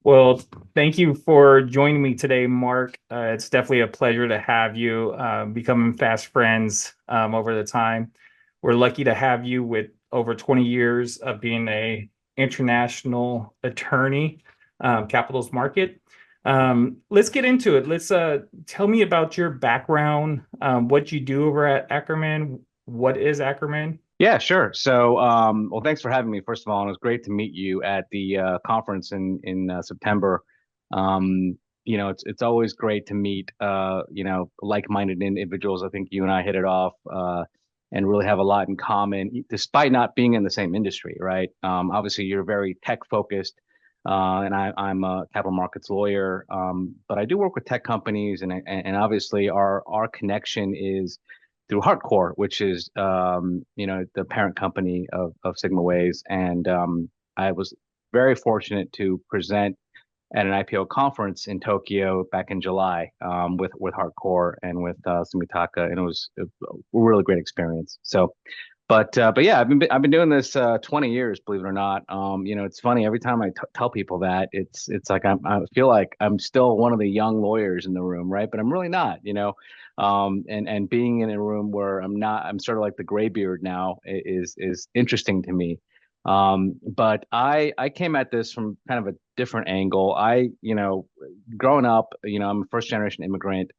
Well, thank you for joining me today, Mark. It's definitely a pleasure to have you, becoming fast friends over the time. We're lucky to have you with over 20 years of being a international attorney, capitals market. Let's get into it. Let's tell me about your background, what you do over at Akerman. What is Akerman? Yeah, sure. So, well, thanks for having me, first of all, and it was great to meet you at the conference in September. It's always great to meet like-minded individuals. I think you and I hit it off and really have a lot in common, despite not being in the same industry, right? Obviously, you're very tech-focused, and I'm a capital markets lawyer, but I do work with tech companies, and obviously our connection is through Hardcore, which is the parent company of Sigma Ways, and I was very fortunate to present at an IPO conference in Tokyo back in July with Hardcore and with Sumitaka, and it was a really great experience. But yeah, I've been doing this 20 years, believe it or not. It's funny every time I tell people that it's like I feel like I'm still one of the young lawyers in the room, right? But I'm really not. And being in a room where I'm sort of like the graybeard now is interesting to me. But I came at this from kind of a different angle. Growing up, I'm a first generation immigrant.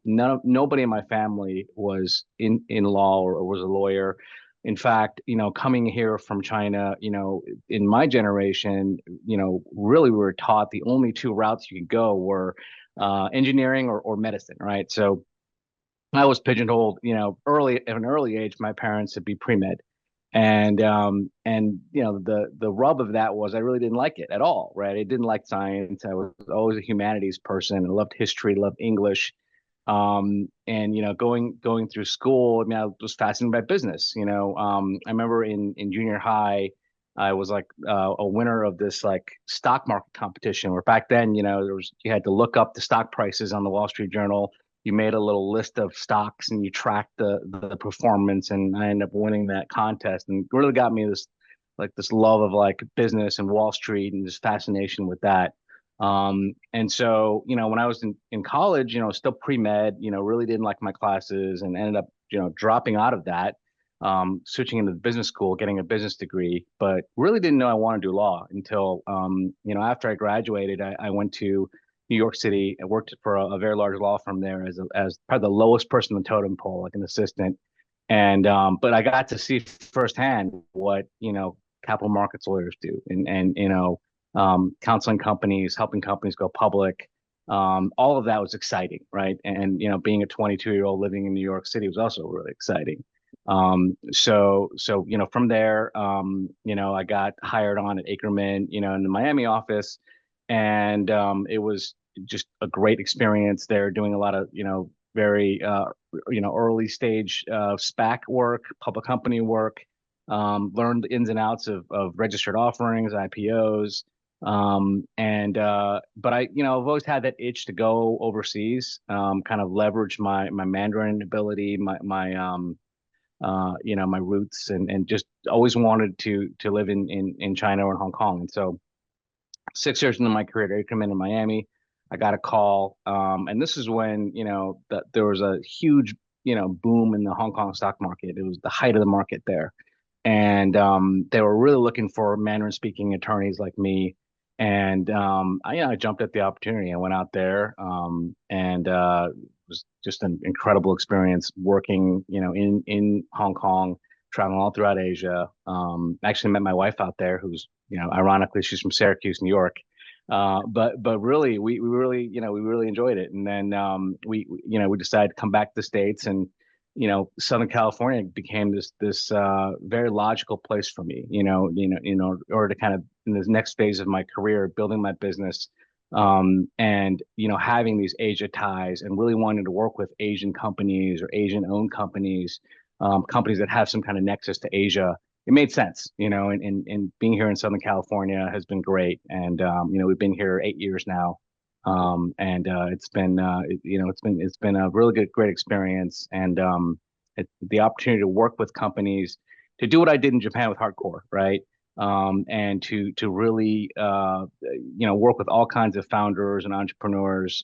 Nobody in my family was in law or was a lawyer. In fact, coming here from China, in my generation, really we were taught the only two routes you could go were engineering or medicine, right? So I was pigeonholed, early at an early age. My parents to be pre-med, and the rub of that was I really didn't like it at all, right? I didn't like science. I was always a humanities person. I loved history, loved English, and going through school. I mean, I was fascinated by business. I remember in junior high, I was like a winner of this like stock market competition. Where back then, you had to look up the stock prices on the Wall Street Journal. You made a little list of stocks and you tracked the performance, and I ended up winning that contest, and really got me this love of like business and Wall Street and this fascination with that. And so, when I was in college, still pre-med, really didn't like my classes and ended up, dropping out of that, switching into business school, getting a business degree, but really didn't know I wanted to do law until, after I graduated, I went to New York City and worked for a very large law firm there as probably the lowest person on the totem pole, like an assistant. And, but I got to see firsthand what, capital markets lawyers do and counseling companies, helping companies go public. All of that was exciting, right? And being a 22-year-old living in New York City was also really exciting. So from there, I got hired on at Akerman, in the Miami office, and it was just a great experience there, doing a lot of very early stage SPAC work, public company work. Learned the ins and outs of registered offerings, IPOs, but I've always had that itch to go overseas, kind of leverage my Mandarin ability, my roots, and just always wanted to live in China or in Hong Kong. And so 6 years into my career, I come in Miami. I got a call, and this is when that there was a huge boom in the Hong Kong stock market. It was the height of the market there, and they were really looking for Mandarin speaking attorneys like me. And I jumped at the opportunity. I went out there, and it was just an incredible experience working, in Hong Kong, traveling all throughout Asia. Actually met my wife out there, who's, ironically, she's from Syracuse, New York. But really, we really, we really enjoyed it. And then we decided to come back to the States, and Southern California became this very logical place for me. In order to kind of in this next phase of my career, building my business, and having these Asia ties, and really wanting to work with Asian companies or Asian-owned companies, companies that have some kind of nexus to Asia. It made sense, and being here in Southern California has been great. And we've been here 8 years now, and it's been a really great experience, and the opportunity to work with companies to do what I did in Japan with Hardcore, right? and to really work with all kinds of founders and entrepreneurs,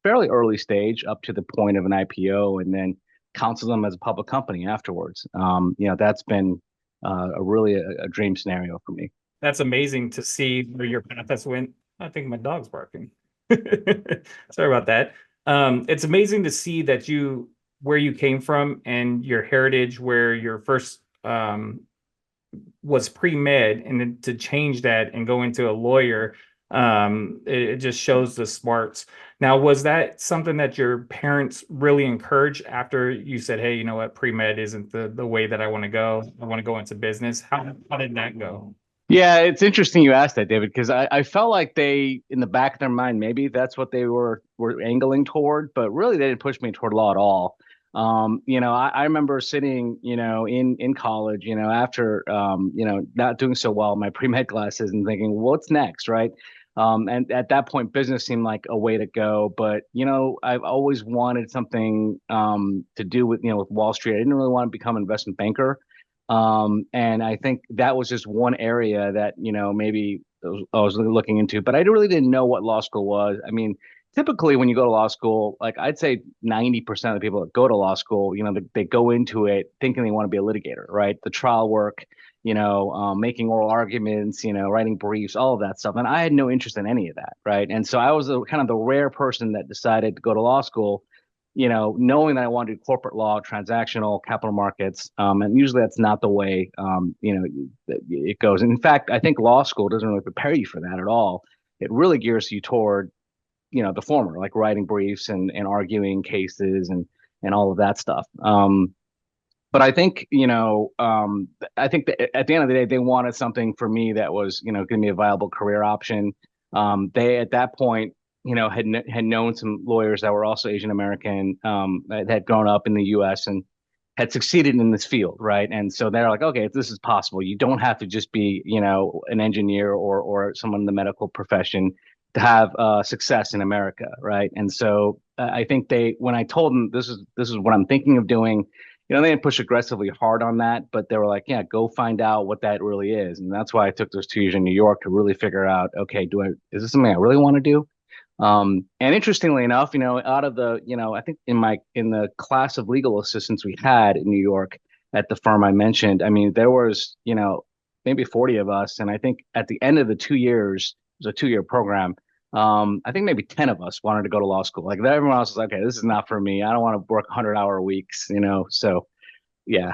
fairly early stage up to the point of an IPO, and then counsel them as a public company afterwards. That's been a dream scenario for me. That's amazing to see where your path has went. I think my dog's barking. Sorry about that. It's amazing to see that where you came from and your heritage, where your first was pre-med, and then to change that and go into a lawyer, it just shows the smarts. Now, was that something that your parents really encouraged after you said, hey, you know what, pre-med isn't the way that I want to go. I want to go into business. How did that go? Yeah, it's interesting you asked that, David, because I felt like they, in the back of their mind, maybe that's what they were angling toward, but really they didn't push me toward law at all. I remember sitting, in college, after, not doing so well in my pre-med classes and thinking, what's next, right? And at that point, business seemed like a way to go, but I've always wanted something to do with Wall Street. I didn't really want to become an investment banker. And I think that was just one area that, maybe I was looking into, but I really didn't know what law school was. I mean, typically when you go to law school, like I'd say 90% of the people that go to law school, they go into it thinking they want to be a litigator, right? The trial work, making oral arguments, writing briefs, all of that stuff. And I had no interest in any of that, right? And so I was kind of the rare person that decided to go to law school, knowing that I wanted to do corporate law, transactional, capital markets, and usually that's not the way, it goes. And in fact, I think law school doesn't really prepare you for that at all. It really gears you toward, the former, like writing briefs and arguing cases and all of that stuff. But I think, I think that at the end of the day, they wanted something for me that was, going to be a viable career option. They at that point, had known some lawyers that were also Asian American, that had grown up in the U.S. and had succeeded in this field, right? And so they're like, okay, this is possible. You don't have to just be, an engineer or someone in the medical profession to have success in America, right? And so I think when I told them this is what I'm thinking of doing, they didn't push aggressively hard on that, but they were like, yeah, go find out what that really is. And that's why I took those 2 years in New York to really figure out, okay, is this something I really want to do? And interestingly enough, out of the, I think in the class of legal assistants we had in New York at the firm I mentioned, I mean, there was, maybe 40 of us. And I think at the end of the 2 years, it was a 2 year program. I think maybe 10 of us wanted to go to law school. Like everyone else was like, okay, this is not for me. I don't want to work 100-hour weeks, So yeah.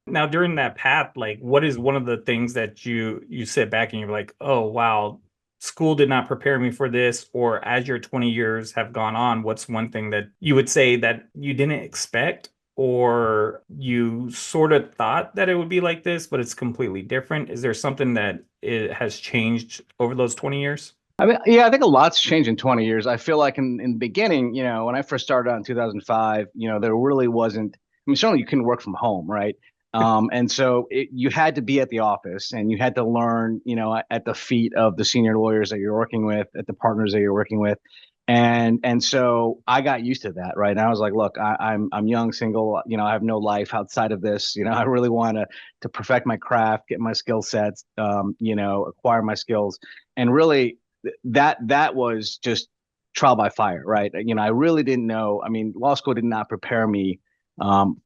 Now, during that path, like, what is one of the things that you sit back and you're like, oh wow, school did not prepare me for this? Or as your 20 years have gone on, what's one thing that you would say that you didn't expect, or you sort of thought that it would be like this, but it's completely different? Is there something that it has changed over those 20 years? I mean, yeah, I think a lot's changed in 20 years. I feel like in the beginning, when I first started out in 2005, there really wasn't, I mean, certainly you couldn't work from home, right? And so you had to be at the office and you had to learn, at the feet of the senior lawyers that you're working with, at the partners that you're working with. And so I got used to that, right? And I was like, look, I'm young, single, I have no life outside of this. I really want to perfect my craft, get my skill sets, acquire my skills. And really that was just trial by fire, right? I really didn't know. I mean, law school did not prepare me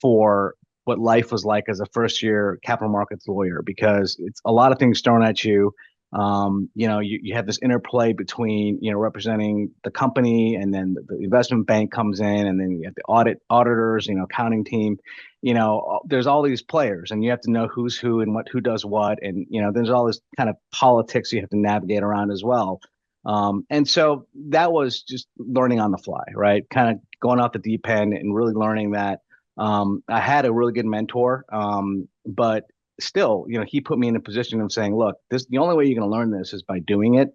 for what life was like as a first year capital markets lawyer, because it's a lot of things thrown at you. You have this interplay between, representing the company, and then the investment bank comes in, and then you have the auditors, accounting team, there's all these players, and you have to know who's who and who does what. And, there's all this kind of politics you have to navigate around as well. And so that was just learning on the fly, right? Kind of going off the deep end and really learning that. I had a really good mentor, but still, he put me in a position of saying, look, the only way you're going to learn this is by doing it.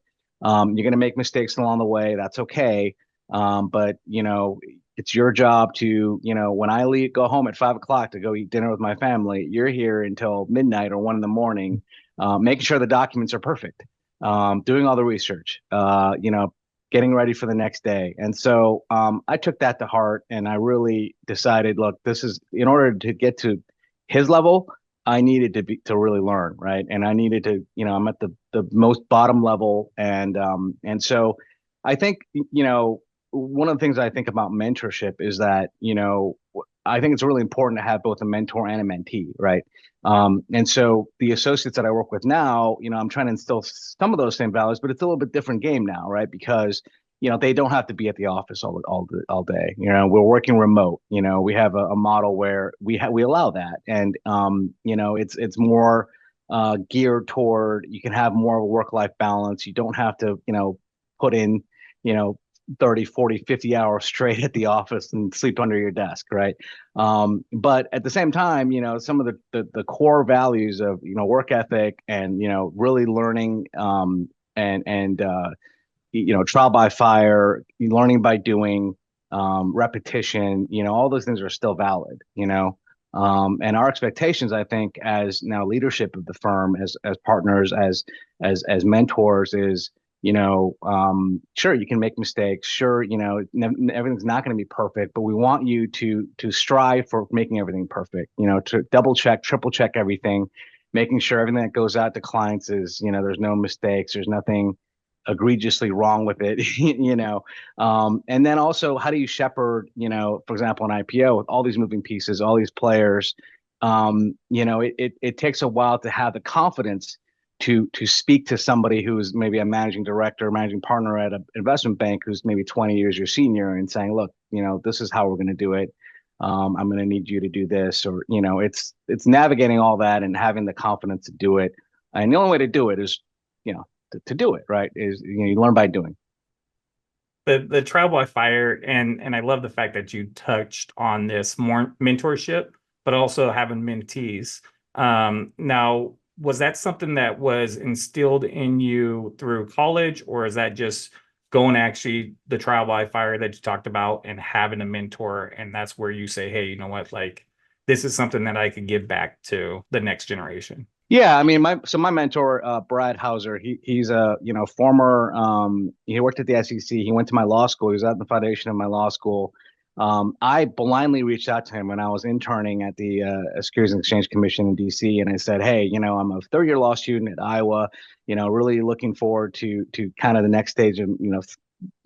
You're going to make mistakes along the way. That's okay. But it's your job to, when I go home at 5 o'clock to go eat dinner with my family, you're here until midnight or 1 in the morning, making sure the documents are perfect, doing all the research, getting ready for the next day. And so I took that to heart, and I really decided, look, this is, in order to get to his level, I needed to really learn, right? And I needed to, I'm at the most bottom level, and so I think, one of the things I think about mentorship is that, I think it's really important to have both a mentor and a mentee, right? And so the associates that I work with now, I'm trying to instill some of those same values, but it's a little bit different game now, right? Because they don't have to be at the office all day. We're working remote. We have a model where we allow that, and it's more geared toward, you can have more of a work-life balance. You don't have to put in you know 30, 40, 50 hours straight at the office and sleep under your desk, right? But at the same time, some of the core values of work ethic and really learning, and trial by fire, learning by doing, repetition, all those things are still valid, and our expectations, I think, as now leadership of the firm, as partners, as mentors, is, sure, you can make mistakes. Sure, everything's not going to be perfect, but we want you to strive for making everything perfect. To double check, triple check everything, making sure everything that goes out to clients is, there's no mistakes, there's nothing egregiously wrong with it, and then also, how do you shepherd, for example, an IPO with all these moving pieces, all these players. It takes a while to have the confidence to speak to somebody who's maybe a managing director, managing partner at an investment bank who's maybe 20 years your senior, and saying, look, this is how we're going to do it. I'm going to need you to do this, or it's navigating all that and having the confidence to do it. And the only way to do it is, to do it, right, is, you learn by doing. The trial by fire, and I love the fact that you touched on this more mentorship, but also having mentees. Now, was that something that was instilled in you through college, or is that just going actually the trial by fire that you talked about and having a mentor, and that's where you say, hey, you know what, like, this is something that I could give back to the next generation? Yeah, I mean, my mentor, Brad Hauser, he's a former, he worked at the SEC. He went to my law school. He was at the foundation of my law school. I blindly reached out to him when I was interning at the Securities and Exchange Commission in DC, and I said, hey, I'm a third year law student at Iowa. Really looking forward to kind of the next stage of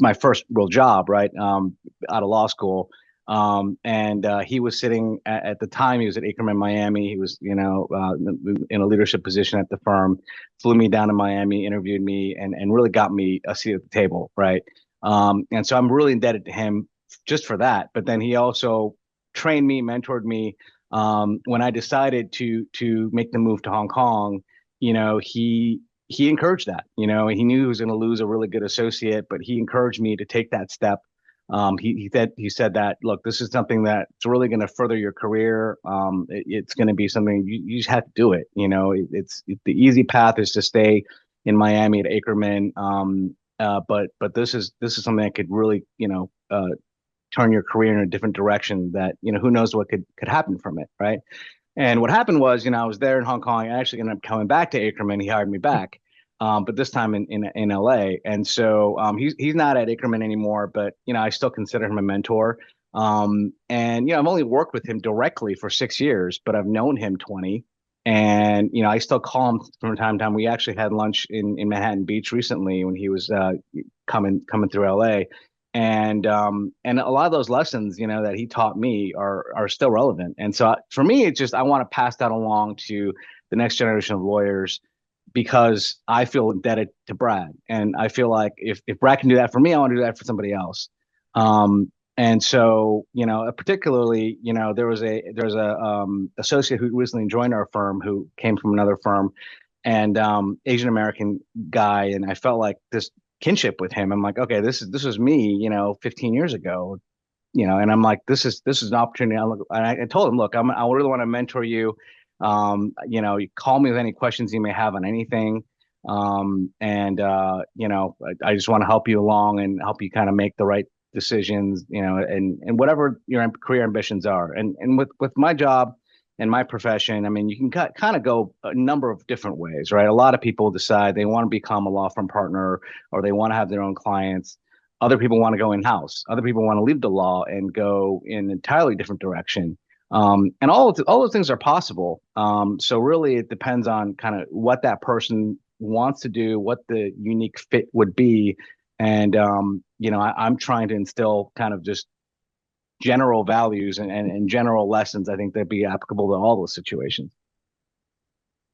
my first real job, right, out of law school. And he was sitting at the time, he was at Akerman Miami. He was, in a leadership position at the firm, flew me down to Miami, interviewed me, and really got me a seat at the table, right? And so I'm really indebted to him just for that. But then he also trained me, mentored me. When I decided to make the move to Hong Kong, he encouraged that. He knew he was going to lose a really good associate, but he encouraged me to take that step. He said that, look, this is something that's really going to further your career. It's going to be something you just have to do it. It's the easy path is to stay in Miami at Akerman. But this is something that could really turn your career in a different direction. That who knows what could happen from it, right? And what happened was, I was there in Hong Kong. I actually ended up coming back to Akerman. He hired me back, but this time in LA. And so he's not at Akerman anymore, but I still consider him a mentor. And I've only worked with him directly for 6 years, but I've known him 20. And I still call him from time to time. We actually had lunch in Manhattan Beach recently when he was coming through LA. And a lot of those lessons, that he taught me are still relevant. And so for me, it's just, I want to pass that along to the next generation of lawyers, because I feel indebted to Brad. And I feel like if Brad can do that for me, I want to do that for somebody else. And so, particularly, there's a associate who recently joined our firm, who came from another firm, and Asian American guy. And I felt like this kinship with him. I'm like, okay, this is me, 15 years ago, and I'm like, this is an opportunity. I told him, look, I really want to mentor you. You call me with any questions you may have on anything. And I just want to help you along and help you kind of make the right decisions, and whatever your career ambitions are. And with my job and my profession, I mean, you can kind of go a number of different ways, right? A lot of people decide they want to become a law firm partner, or they want to have their own clients. Other people want to go in-house. Other people want to leave the law and go in an entirely different direction. And all those things are possible. So really, it depends on kind of what that person wants to do, what the unique fit would be, and I'm trying to instill kind of just general values and general lessons. I think that'd be applicable to all those situations.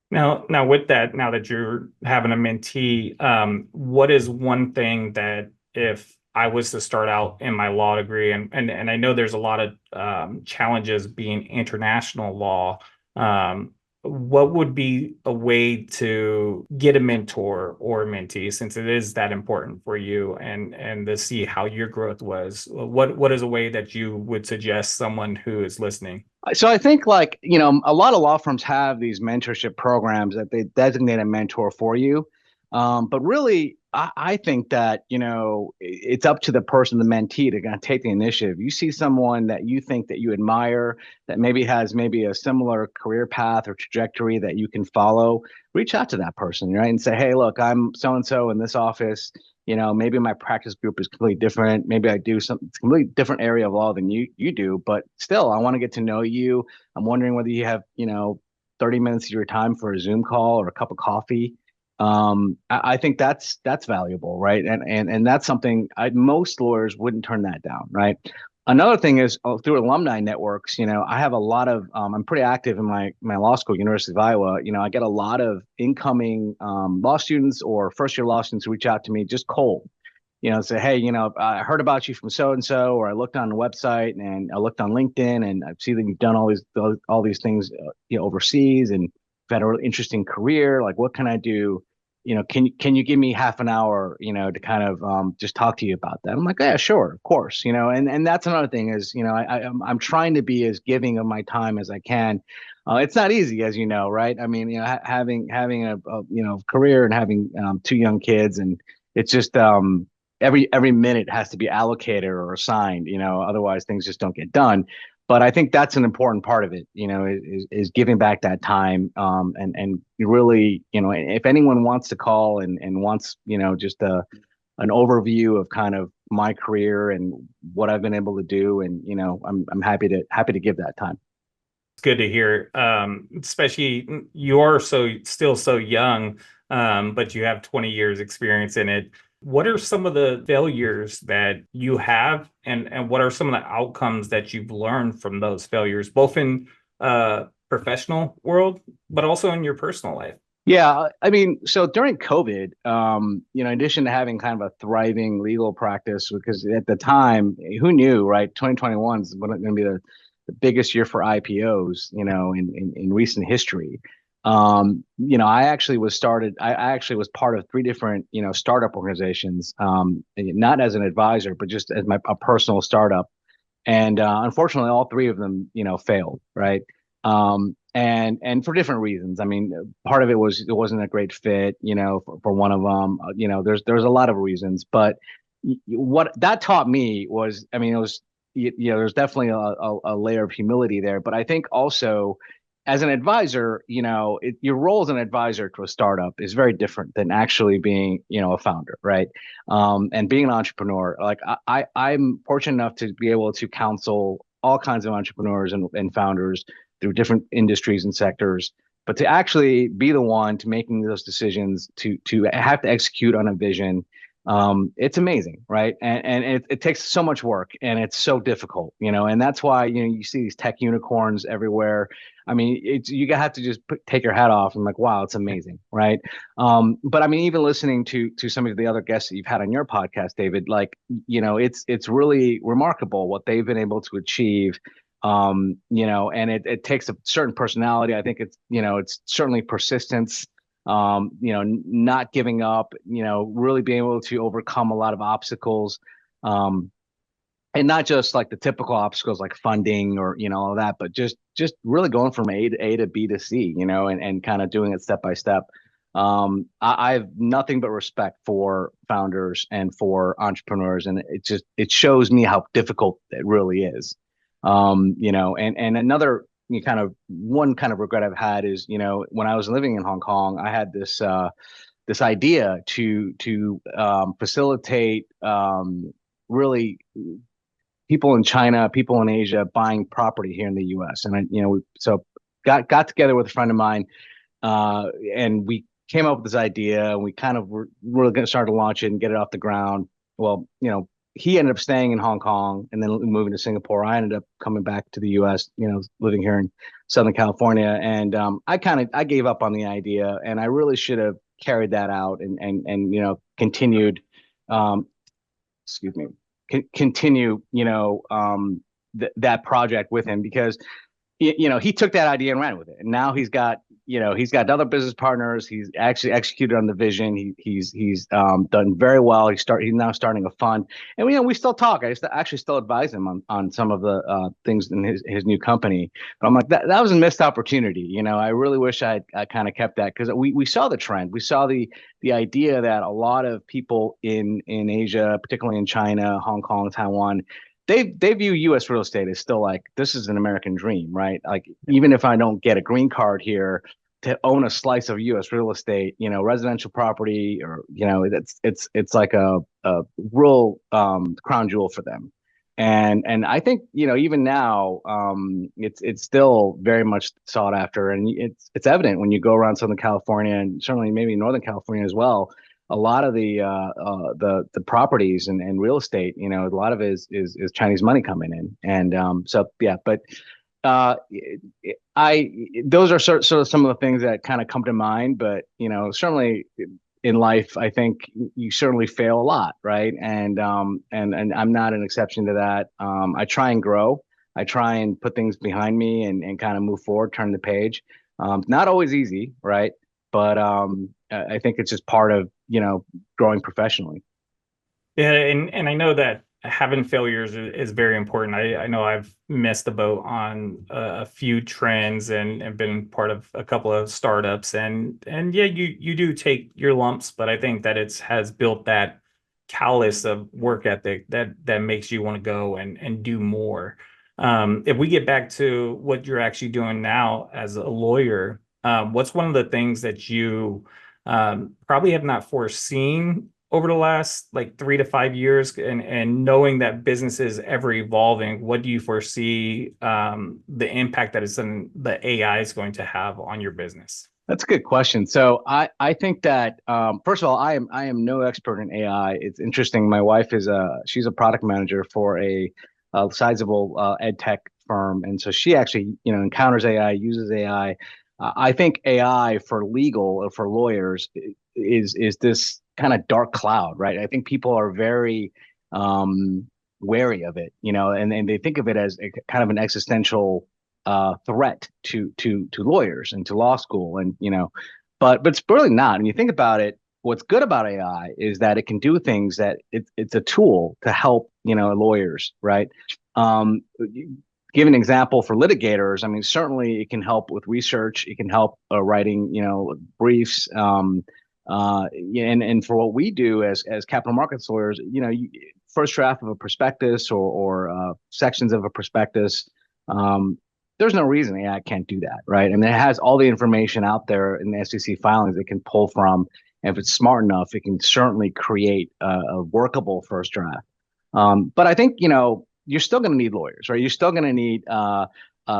Now with that, now that you're having a mentee, what is one thing that if I was to start out in my law degree, and I know there's a lot of challenges being international law, what would be a way to get a mentor or a mentee, since it is that important for you, and to see how your growth was? What is a way that you would suggest someone who is listening? So I think like, a lot of law firms have these mentorship programs that they designate a mentor for you. But really, I think that, it's up to the person, the mentee, to kind of take the initiative. You see someone that you think that you admire, that maybe has maybe a similar career path or trajectory that you can follow, reach out to that person, right? And say, hey, look, I'm so-and-so in this office. Maybe my practice group is completely different. Maybe I do some completely different area of law than you do, but still, I want to get to know you. I'm wondering whether you have, 30 minutes of your time for a Zoom call or a cup of coffee. I think that's valuable, right? And that's something most lawyers wouldn't turn that down, right? Another thing is through alumni networks. I have a lot of. I'm pretty active in my law school, University of Iowa. I get a lot of incoming law students or first year law students who reach out to me just cold. Say, hey, I heard about you from so and so, or I looked on the website and I looked on LinkedIn and I see that you've done all these things, overseas, and you've had a really interesting career. Like, what can I do? Can you give me half an hour, to kind of just talk to you about that? I'm like, yeah, sure, of course. And that's another thing is, I'm trying to be as giving of my time as I can. It's not easy, as you know, right? I mean, having a career and having two young kids, and it's just every minute has to be allocated or assigned. Otherwise things just don't get done. But I think that's an important part of it, is giving back that time. And really, if anyone wants to call and wants, just an overview of kind of my career and what I've been able to do, and I'm happy to give that time. It's good to hear, especially you're still so young, but you have 20 years experience in it. What are some of the failures that you have, and what are some of the outcomes that you've learned from those failures, both in professional world, but also in your personal life? Yeah, I mean, so during COVID, in addition to having kind of a thriving legal practice, because at the time, who knew, right? 2021 is going to be the biggest year for IPOs, in recent history. I actually was part of three different, startup organizations, not as an advisor, but just as a personal startup. And unfortunately, all three of them, failed, right? And for different reasons. I mean, part of it was it wasn't a great fit, for one of them. There's a lot of reasons, but what that taught me was, I mean, it was there's definitely a layer of humility there, but I think also as an advisor, your role as an advisor to a startup is very different than actually being, a founder, right? And being an entrepreneur. Like I'm fortunate enough to be able to counsel all kinds of entrepreneurs and founders through different industries and sectors, but to actually be the one to making those decisions, to have to execute on a vision, it's amazing, right? And it takes so much work and it's so difficult, and that's why, you see these tech unicorns everywhere. I mean, you have to just take your hat off and like, wow, it's amazing, right? But I mean, even listening to some of the other guests that you've had on your podcast, David, like, it's really remarkable what they've been able to achieve. And it takes a certain personality. I think it's certainly persistence, not giving up, really being able to overcome a lot of obstacles. And not just like the typical obstacles like funding or, all that, but just really going from A to B to C, and kind of doing it step by step. I have nothing but respect for founders and for entrepreneurs, and it shows me how difficult it really is. And another one kind of regret I've had is, when I was living in Hong Kong, I had this idea to facilitate really people in China, people in Asia buying property here in the U.S. And so got together with a friend of mine, and we came up with this idea, and we kind of were really going to start to launch it and get it off the ground. Well, he ended up staying in Hong Kong and then moving to Singapore. I ended up coming back to the U.S., living here in Southern California, and I gave up on the idea, and I really should have carried that out and continued, um, excuse me, continue that project with him, because he took that idea and ran with it. And now he's got other business partners. He's actually executed on the vision. He's done very well. He's now starting a fund, and we still talk. Actually still advise him on some of the things in his new company. But I'm like, that was a missed opportunity. I really wish I kind of kept that, because we saw the trend. We saw the idea that a lot of people in Asia, particularly in China, Hong Kong, Taiwan, they view U.S. real estate as still like, this is an American dream, right? Like, even if I don't get a green card here, to own a slice of U.S. real estate, residential property, or it's like a real crown jewel for them. And I think even now, it's still very much sought after, and it's evident when you go around Southern California, and certainly maybe Northern California as well. A lot of the properties and real estate, a lot of it is Chinese money coming in, and so yeah. But uh, I those are sort of some of the things that kind of come to mind. But certainly in life, I think you certainly fail a lot, right? And I'm not an exception to that. I try and grow. I try and put things behind me and kind of move forward, turn the page. Not always easy, right? But I think it's just part of growing professionally. Yeah, and I know that having failures is very important. I know I've missed the boat on a few trends and been part of a couple of startups, and yeah, you do take your lumps, but I think that it's has built that callus of work ethic that makes you want to go and do more. If we get back to what you're actually doing now as a lawyer, what's one of the things that you probably have not foreseen over the last like 3 to 5 years, and knowing that business is ever evolving, what do you foresee the impact that the AI is going to have on your business? That's a good question. So I think that first of all, I am no expert in AI. It's interesting. My wife she's a product manager for a sizable ed tech firm, and so she actually encounters AI, uses AI. I think AI for legal or for lawyers is this kind of dark cloud, right? I think people are very wary of it, and they think of it as a kind of an existential threat to lawyers and to law school, and but it's really not. And you think about it, what's good about AI is that it can do things that it's a tool to help lawyers, right? Um, Give an example for litigators. I mean, certainly it can help with research. It can help writing, briefs. And for what we do as capital markets lawyers, first draft of a prospectus or sections of a prospectus. There's no reason AI can't do that, right? I mean, it has all the information out there in the SEC filings it can pull from. And if it's smart enough, it can certainly create a workable first draft. But I think, you're still going to need lawyers, right? You're still going to need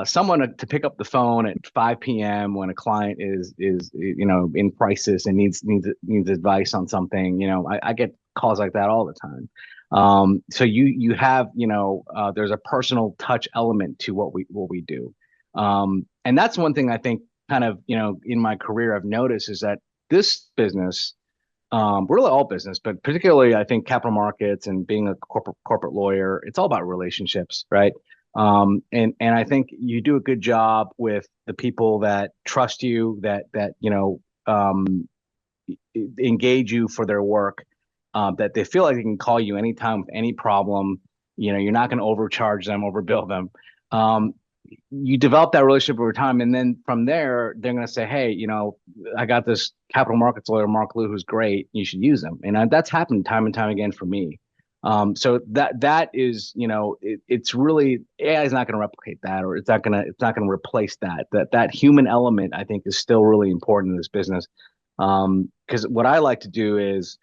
someone to pick up the phone at 5 p.m. when a client is in crisis and needs advice on something. I get calls like that all the time. So you have there's a personal touch element to what we do, and that's one thing I think kind of in my career I've noticed is that this business, really all business, but particularly I think capital markets and being a corporate lawyer, it's all about relationships, right? And I think you do a good job with the people that trust you, that engage you for their work, that they feel like they can call you anytime with any problem. You're not going to overcharge them, overbill them. Um, you develop that relationship over time, and then from there, they're going to say, "Hey, I got this capital markets lawyer, Mark Liu, who's great. You should use him." And that's happened time and time again for me. So that is, it's really AI is not going to replicate that, or it's not going to replace that. That human element, I think, is still really important in this business. Because what I like to do is,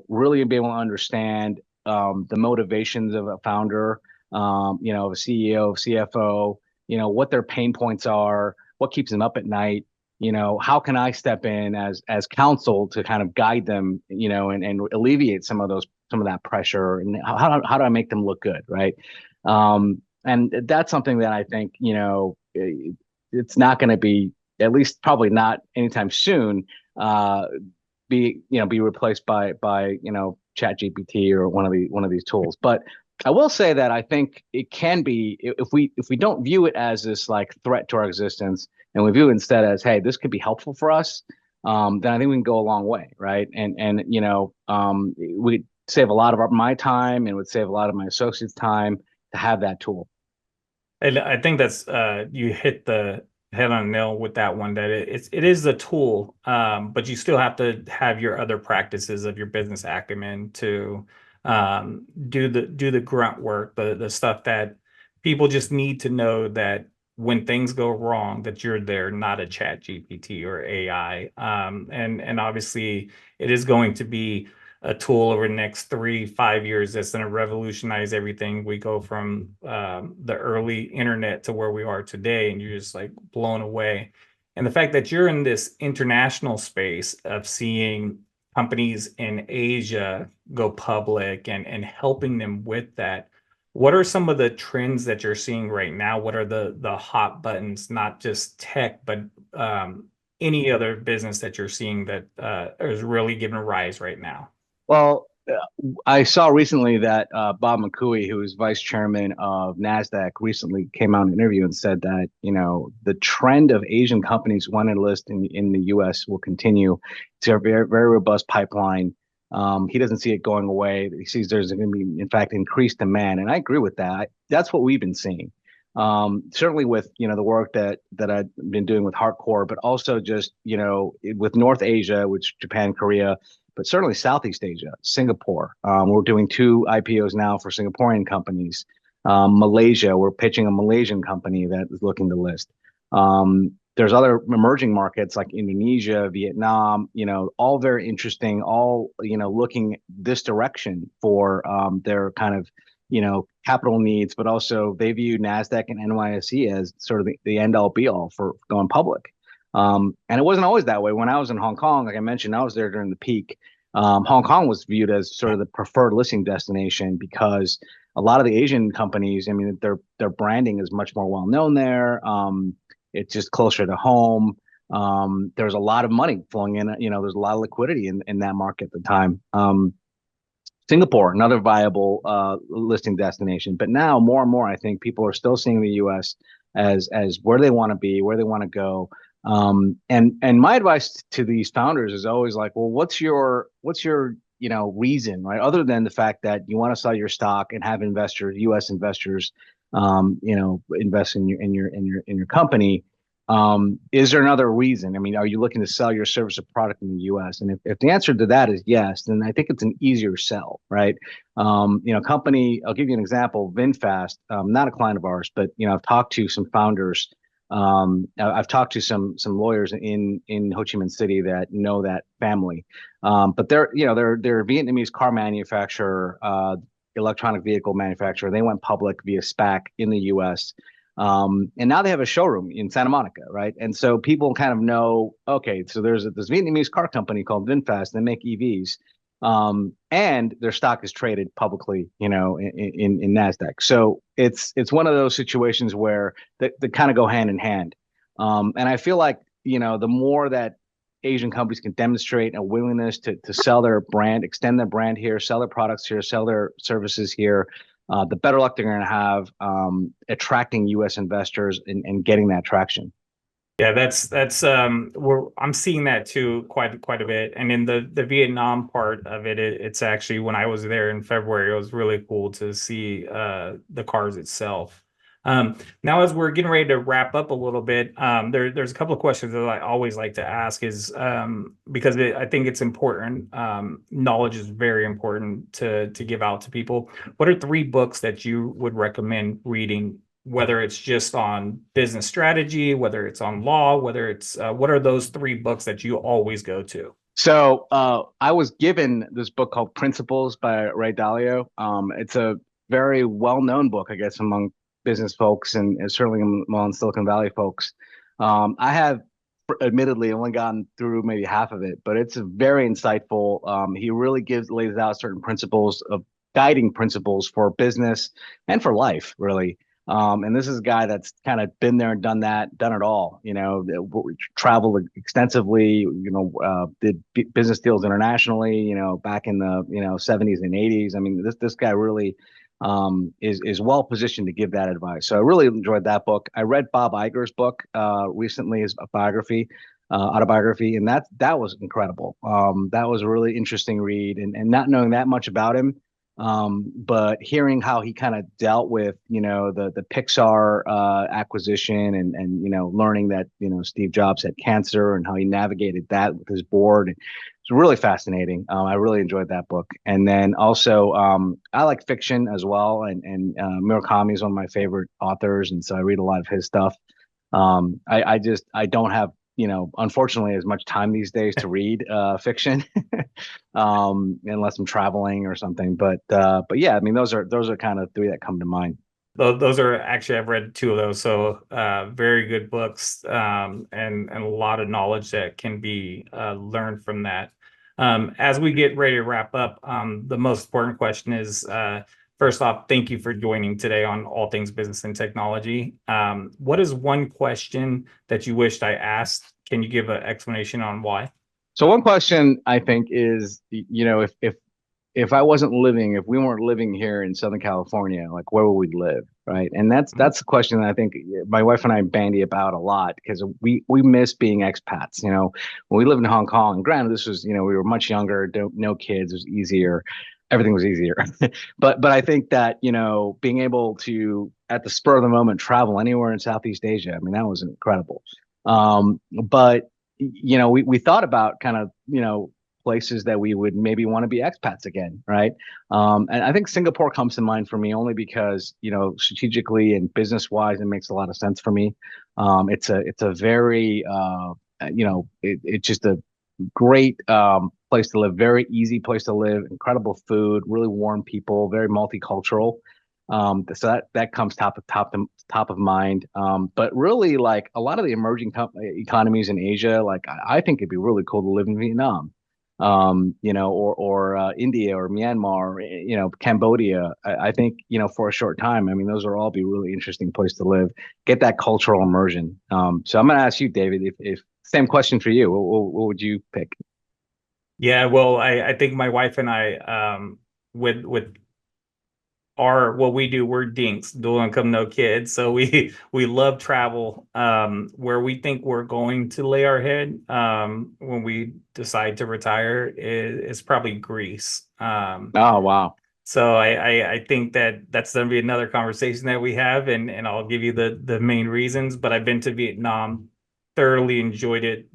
really be able to understand the motivations of a founder, of a CEO, CFO, what their pain points are, what keeps them up at night. How can I step in as counsel to kind of guide them, and alleviate some of that pressure, and how do I make them look good, right? And that's something that I think, it's not going to be, at least probably not anytime soon, uh, be replaced by Chat GPT or one of these tools. But I will say that I think it can be, if we don't view it as this like threat to our existence, and we view it instead as, hey, this could be helpful for us, then I think we can go a long way, right? And we save a lot of my time, and would save a lot of my associates' time to have that tool. And I think that's you hit the head on the nail with that one, that it is a tool, but you still have to have your other practices of your business acumen to do the grunt work, the stuff that people just need to know, that when things go wrong, that you're there, not a Chat GPT or AI. And obviously it is going to be a tool over the next 3, 5 years that's going to revolutionize everything. We go from the early internet to where we are today, and you're just like blown away. And the fact that you're in this international space of seeing companies in Asia go public and helping them with that. What are some of the trends that you're seeing right now? What are the hot buttons, not just tech, but any other business that you're seeing that is really giving a rise right now? Well, I saw recently that Bob McCooey, who is vice chairman of NASDAQ, recently came out in an interview and said that, the trend of Asian companies wanting to list in the US will continue. It's a very, very robust pipeline. He doesn't see it going away. He sees there's going to be, in fact, increased demand. And I agree with that. That's what we've been seeing. Certainly with, the work that I've been doing with Hardcore, but also just, with North Asia, which Japan, Korea, but certainly Southeast Asia, Singapore. We're doing 2 IPOs now for Singaporean companies. Malaysia, we're pitching a Malaysian company that is looking to list. There's other emerging markets like Indonesia, Vietnam, all very interesting, all, looking this direction for their kind of, capital needs, but also they view NASDAQ and NYSE as sort of the end all be all for going public. And it wasn't always that way. When I was in Hong Kong, like I mentioned, I was there during the peak. Hong Kong was viewed as sort of the preferred listing destination because a lot of the Asian companies, I mean, their branding is much more well known there. It's just closer to home. There's a lot of money flowing in. There's a lot of liquidity in that market at the time. Singapore, another viable listing destination. But now more and more, I think people are still seeing the U.S. as where they want to be, where they want to go. And my advice to these founders is always like, well, what's your reason, right? Other than the fact that you want to sell your stock and have investors, U.S. investors, invest in your company. Is there another reason? I mean, are you looking to sell your service or product in the U.S.? And if the answer to that is yes, then I think it's an easier sell, right? Company, I'll give you an example, VinFast, not a client of ours, but, I've talked to some founders. I've talked to some lawyers in Ho Chi Minh City that know that family. But they're a Vietnamese car manufacturer, electronic vehicle manufacturer. They went public via SPAC in the U.S. And now they have a showroom in Santa Monica, right? And so people kind of know, okay, so there's this Vietnamese car company called VinFast. They make EVs, and their stock is traded publicly, in NASDAQ. So it's one of those situations where they kind of go hand in hand. And I feel like, the more that Asian companies can demonstrate a willingness to sell their brand, extend their brand here, sell their products here, sell their services here, the better luck they're going to have attracting U.S. investors and getting that traction. Yeah, that's I'm seeing that too quite a bit. And in the Vietnam part of it's actually, when I was there in February, it was really cool to see the cars itself. Now, as we're getting ready to wrap up a little bit, there's a couple of questions that I always like to ask, is because I think it's important. Knowledge is very important to give out to people. What are 3 books that you would recommend reading, whether it's just on business strategy, whether it's on law, whether it's what are those 3 books that you always go to? So I was given this book called Principles by Ray Dalio. very well-known book, I guess, among business folks and certainly among Silicon Valley folks. I have admittedly only gotten through maybe half of it, but it's very insightful. He really lays out certain principles of guiding principles for business and for life, really. And this is a guy that's kind of been there and done that, done it all. Traveled extensively. Did business deals internationally. Back in the 70s and 80s. I mean, this guy really is well positioned to give that advice. So I really enjoyed that book. I read Bob Iger's book recently, his autobiography, and that was incredible. That was a really interesting read, and not knowing that much about him, but hearing how he kind of dealt with the Pixar acquisition, and learning that Steve Jobs had cancer and how he navigated that with his board. It's really fascinating. I really enjoyed that book. And then also, I like fiction as well. And Murakami is one of my favorite authors. And so I read a lot of his stuff. I don't have, unfortunately, as much time these days to read fiction, unless I'm traveling or something. But yeah, I mean, those are kind of three that come to mind. Those are actually, I've read two of those, so very good books, and a lot of knowledge that can be learned from that. As we get ready to wrap up, the most important question is, first off, thank you for joining today on All Things Business and Technology. What is one question that you wished I asked? Can you give an explanation on why? So one question I think is, if we weren't living here in Southern California, like where would we live, right? And that's the question that I think my wife and I bandy about a lot, because we miss being expats. When we lived in Hong Kong, and granted, this was we were much younger, no kids, it was easier, everything was easier. but I think that being able to at the spur of the moment travel anywhere in Southeast Asia, I mean, that was incredible. But we thought about kind of places that we would maybe want to be expats again, right? And I think Singapore comes to mind for me only because strategically and business wise, it makes a lot of sense for me. It's a very it's just a great place to live, very easy place to live, incredible food, really warm people, very multicultural. So that comes top of mind. But really, like a lot of the emerging economies in Asia, like I think it'd be really cool to live in Vietnam. Or India or Myanmar, Cambodia. I think, for a short time, I mean, those are all be really interesting place to live, get that cultural immersion. So I'm going to ask you, David, if same question for you, what would you pick? Yeah, well, I think my wife and I, with what we do, we're dinks, dual income, no kids. So we love travel. Where we think we're going to lay our head when we decide to retire is probably Greece. Oh, wow. So I think that's going to be another conversation that we have, and I'll give you the main reasons. But I've been to Vietnam, thoroughly enjoyed it.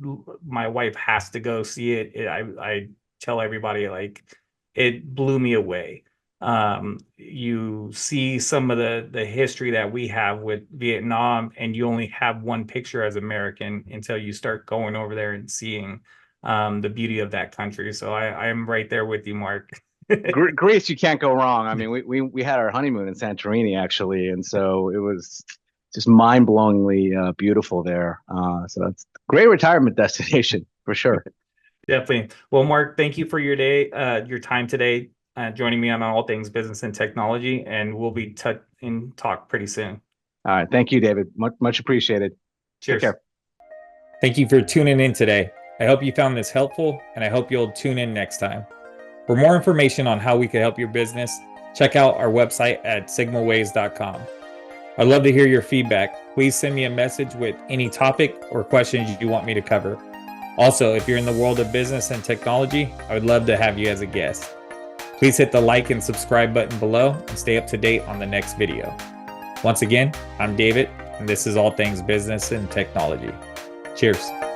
My wife has to go see it. I tell everybody, like, it blew me away. You see some of the history that we have with Vietnam, and you only have one picture as American until you start going over there and seeing the beauty of that country. So I am right there with you, Mark. Greece, you can't go wrong. I mean, we had our honeymoon in Santorini actually, and so it was just mind-blowingly beautiful there. So that's a great retirement destination for sure. Definitely. Well, Mark, thank you for your time today, joining me on All Things Business and Technology, and we'll be in talk pretty soon. All right. Thank you, David. Much appreciated. Cheers. Take care. Thank you for tuning in today. I hope you found this helpful, and I hope you'll tune in next time. For more information on how we can help your business, check out our website at sigmaways.com. I'd love to hear your feedback. Please send me a message with any topic or questions you want me to cover. Also, if you're in the world of business and technology, I would love to have you as a guest. Please hit the like and subscribe button below and stay up to date on the next video. Once again, I'm David, and this is All Things Business and Technology. Cheers.